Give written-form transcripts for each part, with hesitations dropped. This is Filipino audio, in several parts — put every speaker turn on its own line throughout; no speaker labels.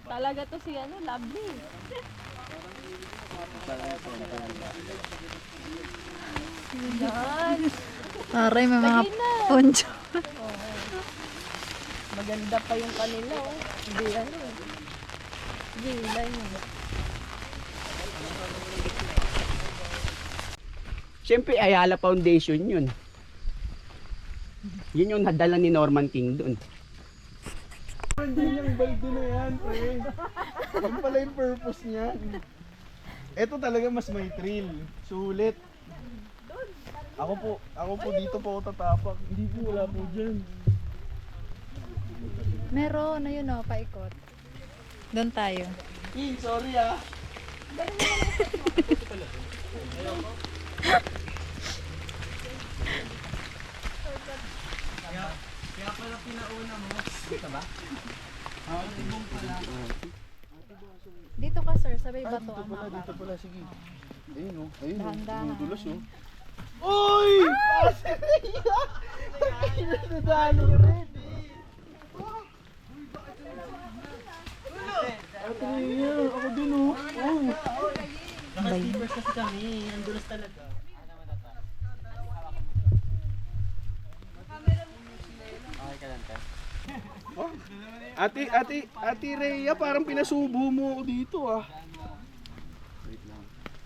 Talaga to si ano, Lovely. Yan.
Aray, may mga
Lagay na.
poncho.
Maganda pa yung kanila, oh. Hindi ano. Gilay mo.
Siyempre, Ayala Foundation yun. Yun yung nadala ni Norman King dun.
Hindi niyang balde na yan, pre. Yun pala yung purpose niya. Ito talaga mas may thrill. Sulit. Ako po dito po ako tatapak. Hindi po, wala po dyan.
Meron, ayun o, paikot. Doon tayo.
Sorry ah. Kaya pala pinauna mo. Dito ba? Ibong pala.
Dito ka, sir, sabay ba to?
Dito pala, sige. Ayun oh, ayun oh.
Dahan-dahan.
Dudulas oh. Uy! Nadali ka rin. Ate Rhea, ako din oh.
Naka-sleepers kasi kami, ang dulas talaga.
Ate Rhea, parang pinasubo mo ako dito ah.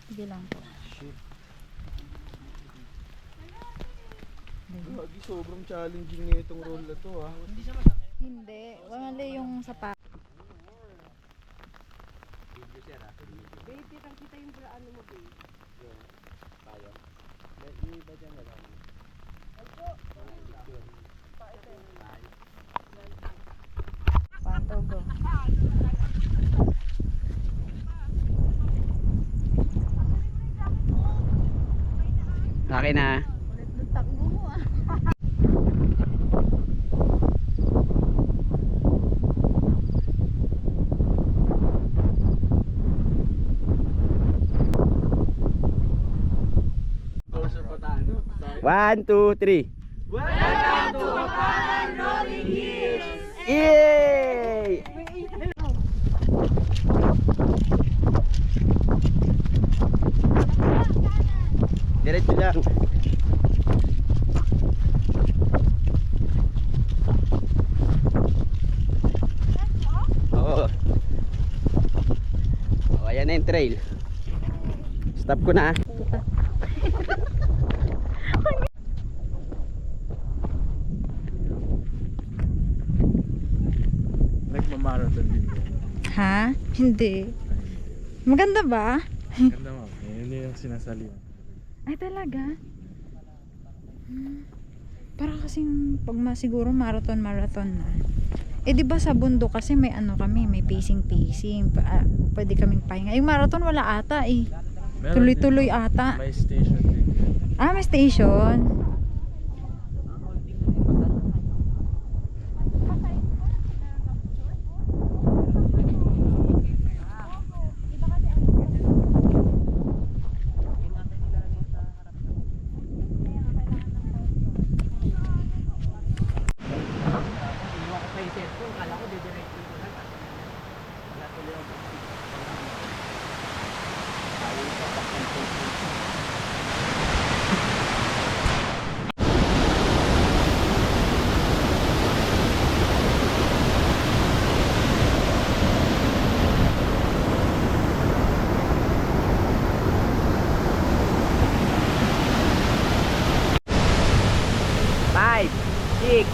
Sige lang po.
Lagi sobrang challenging na itong role na to ah.
Hindi, wala yung sapa. Patogo.
Akin na.
Takbo mo ah.
One, two, three. Welcome to Kapalan Rolling Hills! Yay! Diretso lang. Oo. Oh, ayan na yung trail. Stop ko na.
Nagmamarathon din yun.
Ha? Hindi. Maganda ba?
Ganda mo. Yun yung sinasalihan.
Ay talaga? Para kasing pag siguro marathon na. Eh di ba sa bundok kasi may ano kami, may pacing. Pwede kaming pahinga. Yung marathon wala ata eh. Tuloy-tuloy ata.
May station din.
Ah, may station.
Five, six,